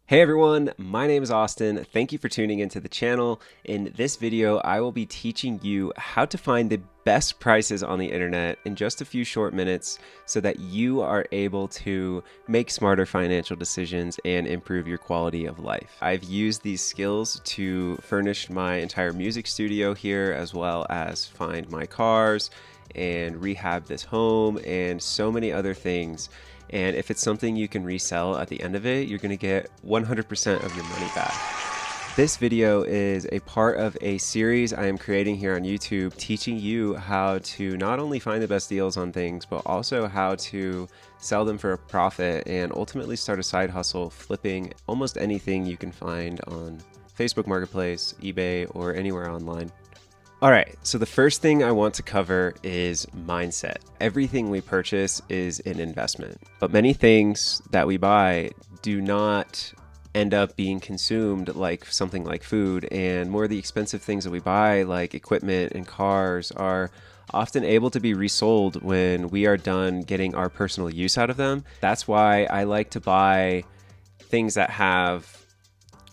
Hey everyone, my name is Austin. Thank you for tuning into the channel. In this video, I will be teaching you how to find the best prices on the internet in just a few short minutes so that you are able to make smarter financial decisions and improve your quality of life. I've used these skills to furnish my entire music studio here, as well as find my cars and rehab this home and so many other things. And if it's something you can resell at the end of it, you're going to get 100% of your money back. This video is a part of a series I am creating here on YouTube, teaching you how to not only find the best deals on things, but also how to sell them for a profit and ultimately start a side hustle flipping almost anything you can find on Facebook Marketplace, eBay, or anywhere online. All right, so the first thing I want to cover is mindset. Everything we purchase is an investment, but many things that we buy do not end up being consumed like something like food, and more of the expensive things that we buy, like equipment and cars, are often able to be resold when we are done getting our personal use out of them. That's why I like to buy things that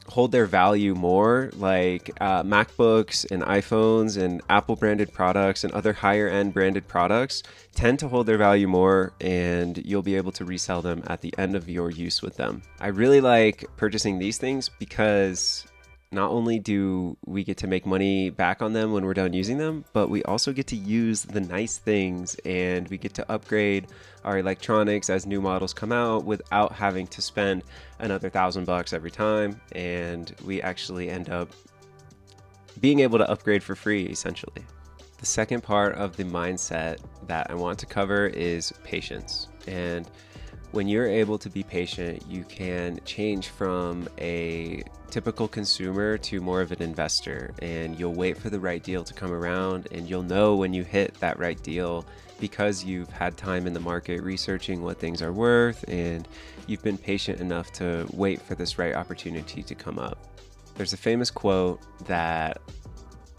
hold their value more, like MacBooks and iPhones and Apple branded products and other higher end branded products tend to hold their value more, and you'll be able to resell them at the end of your use with them. I really like purchasing these things because not only do we get to make money back on them when we're done using them, but we also get to use the nice things and we get to upgrade our electronics as new models come out without having to spend another $1,000 every time. And we actually end up being able to upgrade for free, essentially. The second part of the mindset that I want to cover is patience. And when you're able to be patient, you can change from a typical consumer to more of an investor, and you'll wait for the right deal to come around, and you'll know when you hit that right deal because you've had time in the market researching what things are worth, and you've been patient enough to wait for this right opportunity to come up. There's a famous quote that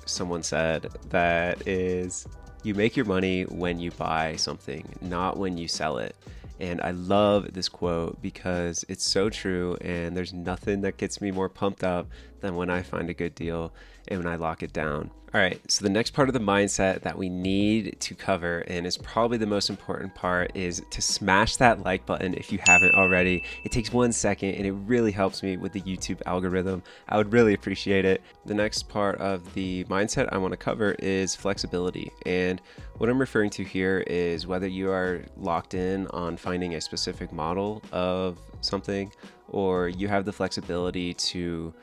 someone said that is, "You make your money when you buy something, not when you sell it." And I love this quote because it's so true, and there's nothing that gets me more pumped up than when I find a good deal and when I lock it down. All right, so the next part of the mindset that we need to cover, and is probably the most important part, is to smash that like button if you haven't already. It takes 1 second and it really helps me with the YouTube algorithm. I would really appreciate it. The next part of the mindset I want to cover is flexibility. And what I'm referring to here is whether you are locked in on finding a specific model of something, or you have the flexibility to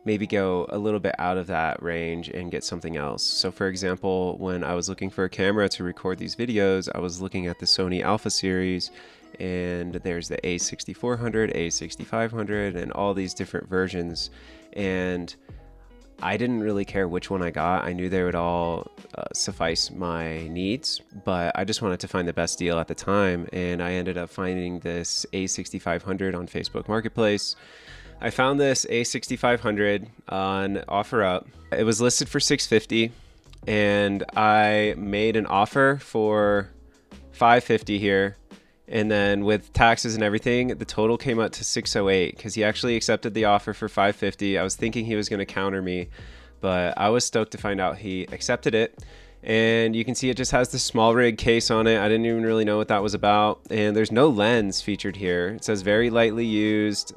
maybe go a little bit out of that range and get something else. So for example, when I was looking for a camera to record these videos, I was looking at the Sony Alpha series, and there's the A6400, A6500, and all these different versions. And I didn't really care which one I got. I knew they would all suffice my needs, but I just wanted to find the best deal at the time. And I ended up finding this A6500 on Facebook Marketplace. I found this A6500 on OfferUp. It was listed for $650, and I made an offer for $550 here. And then with taxes and everything, the total came out to $608 because he actually accepted the offer for $550. I was thinking he was going to counter me, but I was stoked to find out he accepted it. And you can see it just has this small rig case on it. I didn't even really know what that was about. And there's no lens featured here. It says very lightly used.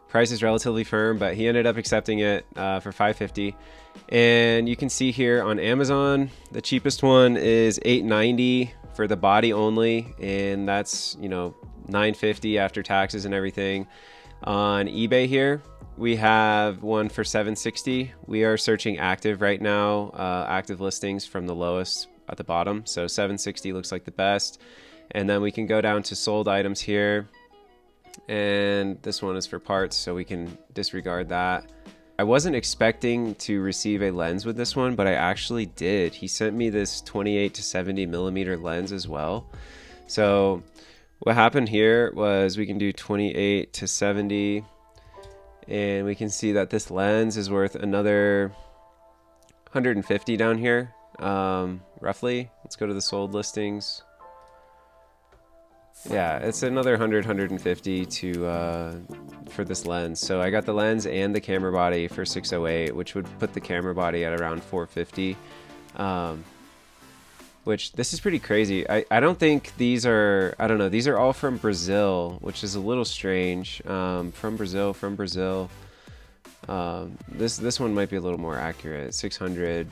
Price is relatively firm, but he ended up accepting it for $550. And you can see here on Amazon, the cheapest one is $890 for the body only, and that's, $950 after taxes and everything. On eBay here, we have one for $760. We are searching active right now, active listings from the lowest at the bottom. So $760 looks like the best. And then we can go down to sold items here. And this one is for parts, so we can disregard that. I wasn't expecting to receive a lens with this one, but I actually did. He sent me this 28 to 70 millimeter lens as well. So what happened here was we can do 28 to 70, and we can see that this lens is worth another 150 down here, roughly. Let's go to the sold listings. Yeah, it's another 150 to for this lens. So I got the lens and the camera body for 608, which would put the camera body at around 450. Which this is pretty crazy. I don't think these are, I don't know, these are all from Brazil, which is a little strange. From Brazil. This one might be a little more accurate. 600.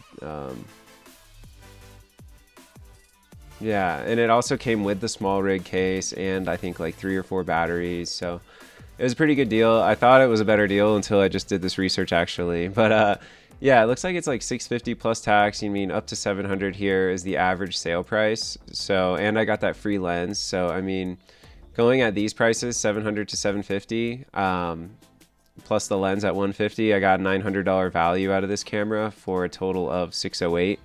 Yeah, and it also came with the small rig case and I think like 3 or 4 batteries. So it was a pretty good deal. I thought it was a better deal until I just did this research actually. But yeah, it looks like it's like 650 plus tax. You mean up to 700 here is the average sale price. So, and I got that free lens. So, I mean, going at these prices, 700 to 750, plus the lens at 150, I got $900 value out of this camera for a total of 608.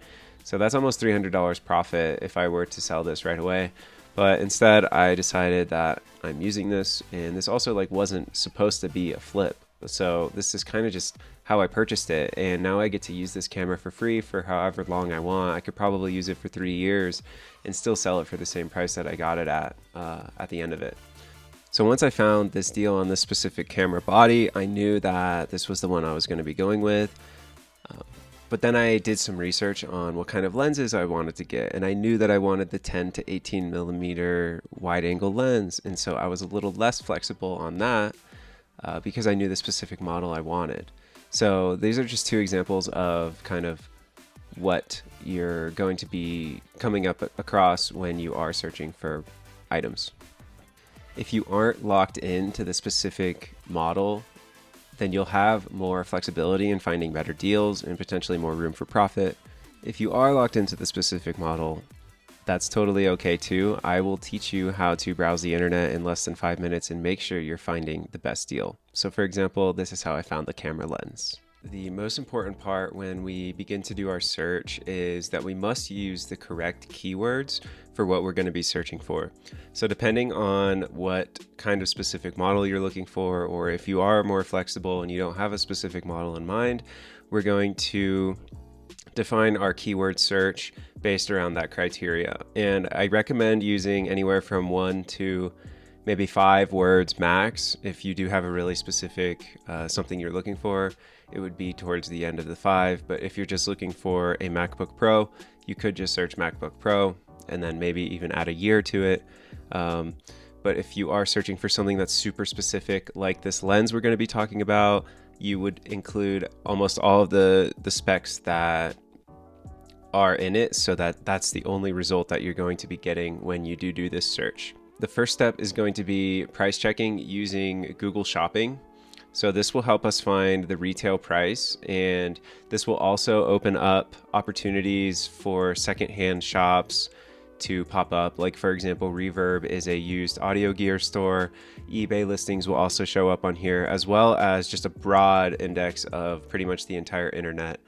So that's almost $300 profit if I were to sell this right away. But instead, I decided that I'm using this, and this also like wasn't supposed to be a flip. So this is kind of just how I purchased it, and now I get to use this camera for free for however long I want. I could probably use it for 3 years and still sell it for the same price that I got it at the end of it. So once I found this deal on this specific camera body, I knew that this was the one I was going to be going with. But then I did some research on what kind of lenses I wanted to get, and I knew that I wanted the 10 to 18 millimeter wide angle lens, and so I was a little less flexible on that because I knew the specific model I wanted. So these are just 2 examples of kind of what you're going to be coming up across when you are searching for items. If you aren't locked into the specific model, then you'll have more flexibility in finding better deals and potentially more room for profit. If you are locked into the specific model, that's totally okay too. I will teach you how to browse the internet in less than 5 minutes and make sure you're finding the best deal. So for example, this is how I found the camera lens. The most important part when we begin to do our search is that we must use the correct keywords for what we're going to be searching for. So depending on what kind of specific model you're looking for, or if you are more flexible and you don't have a specific model in mind, we're going to define our keyword search based around that criteria. And I recommend using anywhere from 1 to maybe 5 words max. If you do have a really specific something you're looking for, it would be towards the end of the 5. But if you're just looking for a MacBook Pro, you could just search MacBook Pro and then maybe even add a year to it. But if you are searching for something that's super specific, like this lens we're going to be talking about, you would include almost all of the specs that are in it, so that's the only result that you're going to be getting when you do this search. The first step is going to be price checking using Google Shopping. So this will help us find the retail price, and this will also open up opportunities for secondhand shops to pop up. Like for example, Reverb is a used audio gear store. eBay listings will also show up on here, as well as just a broad index of pretty much the entire internet.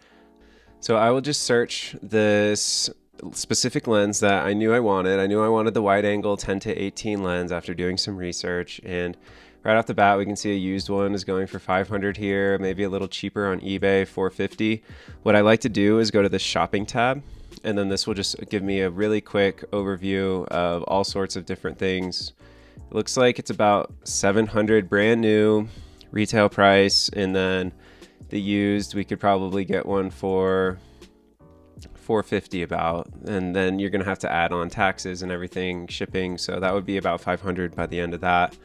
So I will just search this specific lens that I knew I wanted. I knew I wanted the wide angle 10 to 18 lens after doing some research, and right off the bat we can see a used one is going for 500 here, maybe a little cheaper on eBay, 450. What I like to do is go to the shopping tab, and then this will just give me a really quick overview of all sorts of different things. It looks like it's about 700 brand new retail price, and then the used we could probably get one for 450 about, and then you're gonna have to add on taxes and everything, shipping, so that would be about 500 by the end of that.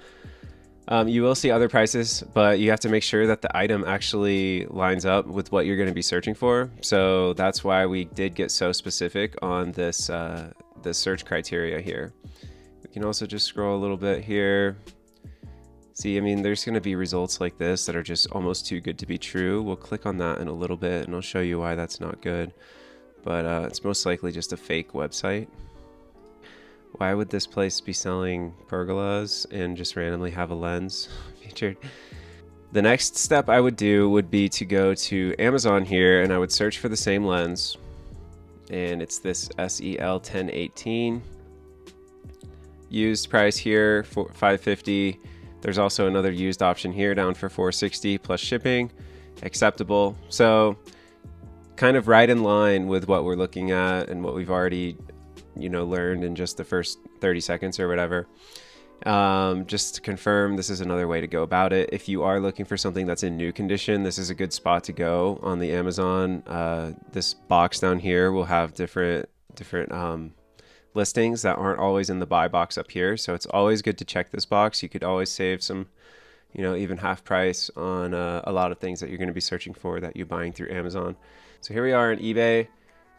You will see other prices, but you have to make sure that the item actually lines up with what you're going to be searching for. So that's why we did get so specific on this the search criteria here. We can also just scroll a little bit here. See, I mean, there's going to be results like this that are just almost too good to be true. We'll click on that in a little bit and I'll show you why that's not good. But it's most likely just a fake website. Why would this place be selling pergolas and just randomly have a lens featured? The next step I would do would be to go to Amazon here, and I would search for the same lens. And it's this SEL 1018. Used price here for $550. There's also another used option here down for $460 plus shipping. Acceptable. So kind of right in line with what we're looking at and what we've already learned in just the first 30 seconds or whatever. Just to confirm, this is another way to go about it. If you are looking for something that's in new condition, this is a good spot to go on the Amazon. This box down here will have different listings that aren't always in the buy box up here. So it's always good to check this box. You could always save some, even half price on a lot of things that you're going to be searching for that you're buying through Amazon. So here we are on eBay.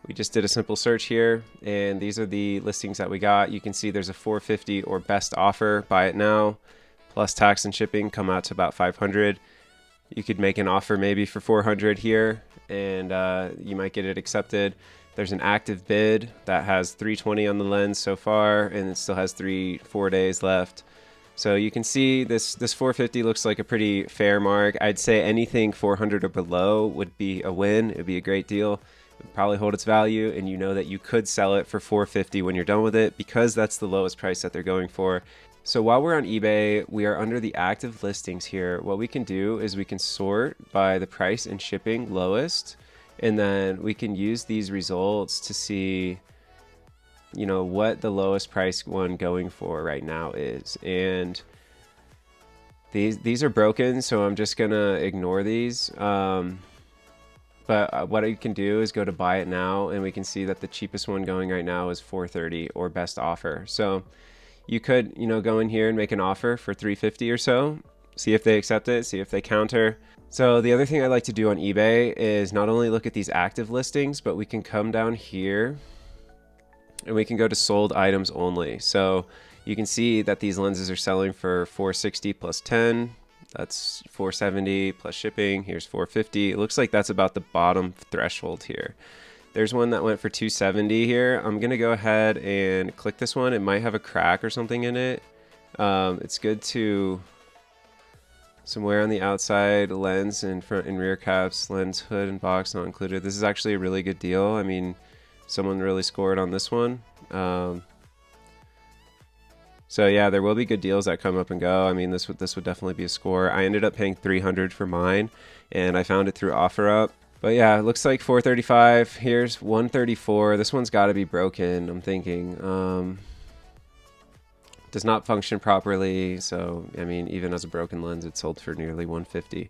We just did a simple search here, and these are the listings that we got. You can see there's a $450 or best offer, buy it now, plus tax and shipping, come out to about $500. You could make an offer maybe for $400 here, and you might get it accepted. There's an active bid that has $320 on the lens so far, and it still has 4 days left. So you can see this $450 looks like a pretty fair mark. I'd say anything $400 or below would be a win. It would be a great deal. It would probably hold its value, and you know that you could sell it for $450 when you're done with it, because that's the lowest price that they're going for. So while we're on eBay, we are under the active listings here. What we can do is we can sort by the price and shipping lowest, and then we can use these results to see what the lowest price one going for right now is. And these are broken, so I'm just gonna ignore these. But what you can do is go to buy it now, and we can see that the cheapest one going right now is $430 or best offer. So you could go in here and make an offer for $350 or so, see if they accept it, see if they counter. So the other thing I like to do on eBay is not only look at these active listings, but we can come down here and we can go to sold items only. So you can see that these lenses are selling for $460 plus 10. That's $470 plus shipping. Here's $450. It looks like that's about the bottom threshold here. There's one that went for $270 here. I'm gonna go ahead and click this one. It might have a crack or something in it. It's good to some wear on the outside, lens and front and rear caps, lens hood and box not included. This is actually a really good deal. I mean, someone really scored on this one. So yeah, there will be good deals that come up and go. I mean, this would definitely be a score. I ended up paying $300 for mine, and I found it through OfferUp. But yeah, it looks like $435. Here's $134. This one's got to be broken, I'm thinking. Does not function properly. So I mean, even as a broken lens, it sold for nearly $150.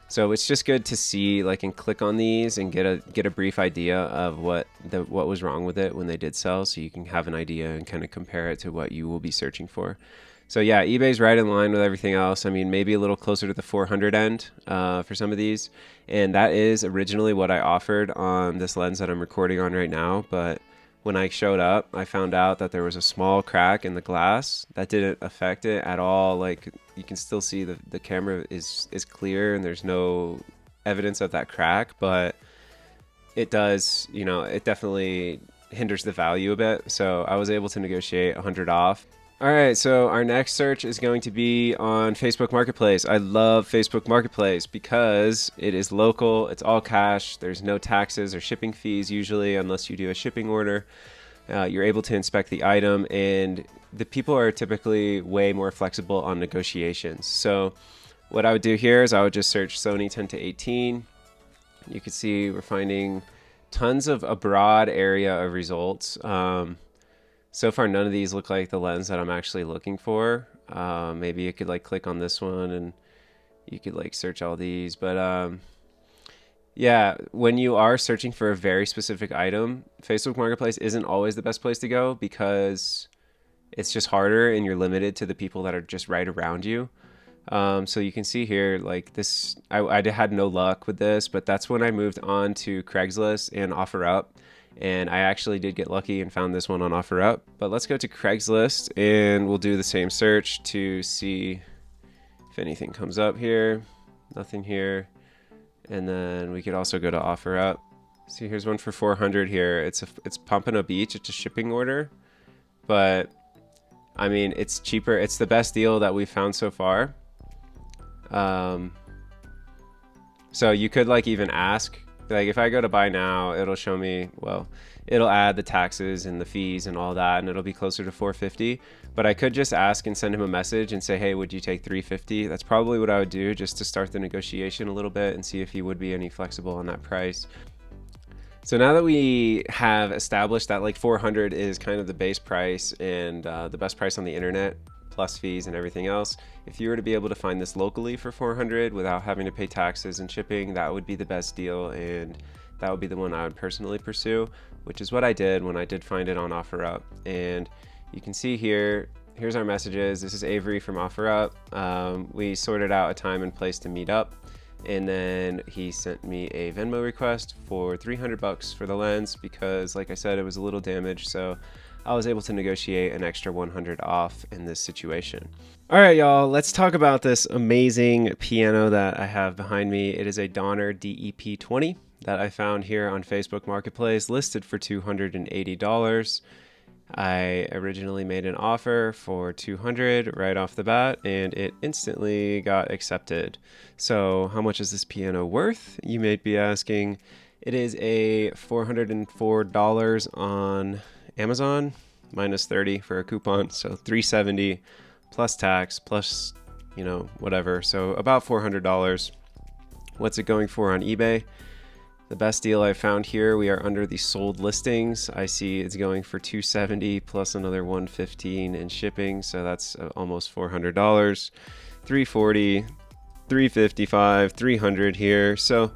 So it's just good to see, and click on these and get a brief idea of what was wrong with it when they did sell, so you can have an idea and kind of compare it to what you will be searching for. So yeah, eBay's right in line with everything else. I mean, maybe a little closer to the 400 end for some of these, and that is originally what I offered on this lens that I'm recording on right now. But when I showed up, I found out that there was a small crack in the glass that didn't affect it at all. You can still see the camera is clear and there's no evidence of that crack, but it does, it definitely hinders the value a bit. So I was able to negotiate $100 off. All right, so our next search is going to be on Facebook Marketplace. I love Facebook Marketplace because it is local, it's all cash, there's no taxes or shipping fees usually unless you do a shipping order. You're able to inspect the item, and the people are typically way more flexible on negotiations. So what I would do here is I would just search Sony 10-18. You can see we're finding tons of a broad area of results. So far, none of these look like the lens that I'm actually looking for. Maybe you could click on this one and you could search all these. But yeah, when you are searching for a very specific item, Facebook Marketplace isn't always the best place to go because it's just harder and you're limited to the people that are just right around you. So you can see here, this, I had no luck with this, but that's when I moved on to Craigslist and OfferUp. And I actually did get lucky and found this one on OfferUp. But let's go to Craigslist and we'll do the same search to see if anything comes up here. Nothing here. And then we could also go to OfferUp. See, here's one for $400 here. It's Pompano Beach. It's a shipping order, but I mean, it's cheaper. It's the best deal that we've found so far. So you could even ask. If I go to buy now, it'll show me, well, it'll add the taxes and the fees and all that, and it'll be closer to $450. But I could just ask and send him a message and say, hey, would you take $350? That's probably what I would do, just to start the negotiation a little bit and see if he would be any flexible on that price. So now that we have established that like 400 is kind of the base price and the best price on the internet, plus fees and everything else, if you were to be able to find this locally for 400 without having to pay taxes and shipping, that would be the best deal, and that would be the one I would personally pursue, which is what I did when I did find it on OfferUp. And you can see here, here's our messages. This is Avery from OfferUp. We sorted out a time and place to meet up, and then he sent me a Venmo request for 300 bucks for the lens because, like I said, it was a little damaged, so I was able to negotiate an extra 100 off in this situation. All right, y'all, let's talk about this amazing piano that I have behind me. It is a Donner DEP20 that I found here on Facebook Marketplace, listed for $280. I originally made an offer for $200 right off the bat, and it instantly got accepted. So how much is this piano worth, you may be asking? It is a $404 on Amazon, minus 30 for a coupon, so $370 plus tax, plus, you know, whatever. So about $400. What's it going for on eBay? The best deal I found here, we are under the sold listings. I see it's going for $270 plus another $115 in shipping, so that's almost $400. $340, $355, $300 here. So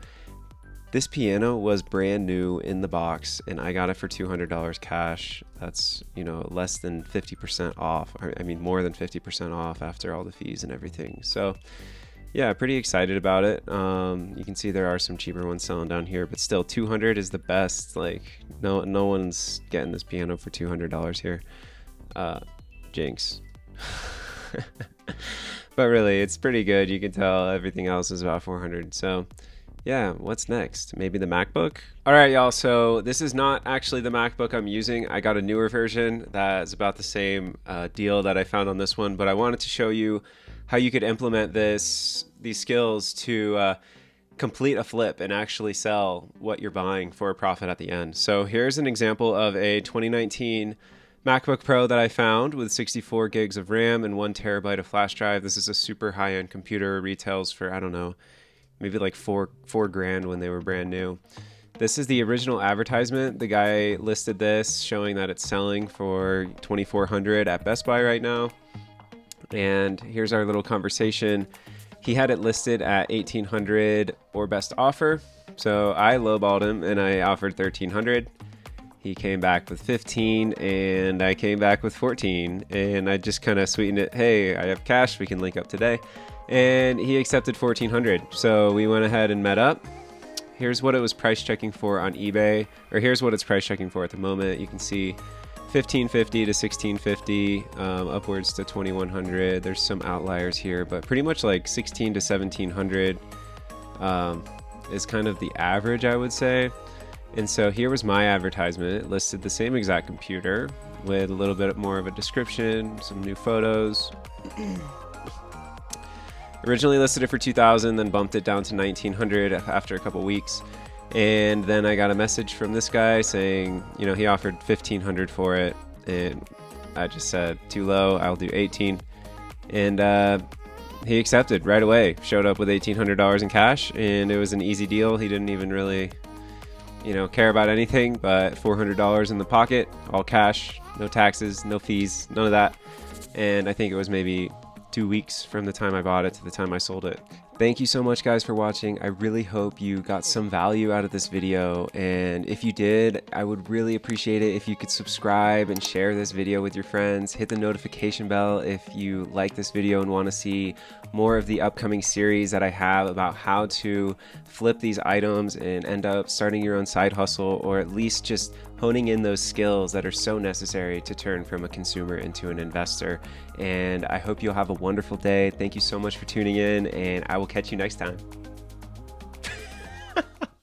this piano was brand new in the box, and I got it for $200 cash. That's, you know, less than 50% off. I mean, more than 50% off after all the fees and everything. So yeah, pretty excited about it. You can see there are some cheaper ones selling down here, but still 200 is the best. Like no one's getting this piano for $200 here. Jinx. But really, it's pretty good. You can tell everything else is about 400. So yeah, what's next? Maybe the MacBook? All right, y'all, so this is not actually the MacBook I'm using. I got a newer version that's about the same deal that I found on this one, but I wanted to show you how you could implement these skills to complete a flip and actually sell what you're buying for a profit at the end. So here's an example of a 2019 MacBook Pro that I found with 64 gigs of RAM and 1 terabyte of flash drive. This is a super high-end computer, retails for, I don't know, maybe like four grand when they were brand new. This is the original advertisement. The guy listed this showing that it's selling for $2,400 at Best Buy right now. And here's our little conversation. He had it listed at $1,800 or best offer. So I lowballed him and I offered $1,300. He came back with 15 and I came back with 14, and I just kind of sweetened it. Hey, I have cash, we can link up today. And he accepted $1,400. So we went ahead and met up. Here's what it was price checking for on eBay, or here's what it's price checking for at the moment. You can see $1,550 to $1,650, upwards to $2,100. There's some outliers here, but pretty much like $1,600 to $1,700 is kind of the average, I would say. And so here was my advertisement. It listed the same exact computer with a little bit more of a description, some new photos. Originally listed it for $2,000, then bumped it down to $1,900 after a couple weeks. And then I got a message from this guy saying, you know, he offered $1,500 for it, and I just said, too low, I'll do $1,800. And he accepted right away. Showed up with $1,800 in cash, and it was an easy deal. He didn't even really, you know, care about anything, but $400 in the pocket, all cash, no taxes, no fees, none of that. And I think it was maybe 2 weeks from the time I bought it to the time I sold it. Thank you so much, guys, for watching. I really hope you got some value out of this video, and if you did, I would really appreciate it if you could subscribe and share this video with your friends. Hit the notification bell if you like this video and want to see more of the upcoming series that I have about how to flip these items and end up starting your own side hustle, or at least just honing in those skills that are so necessary to turn from a consumer into an investor. And I hope you'll have a wonderful day. Thank you so much for tuning in, and I will catch you next time.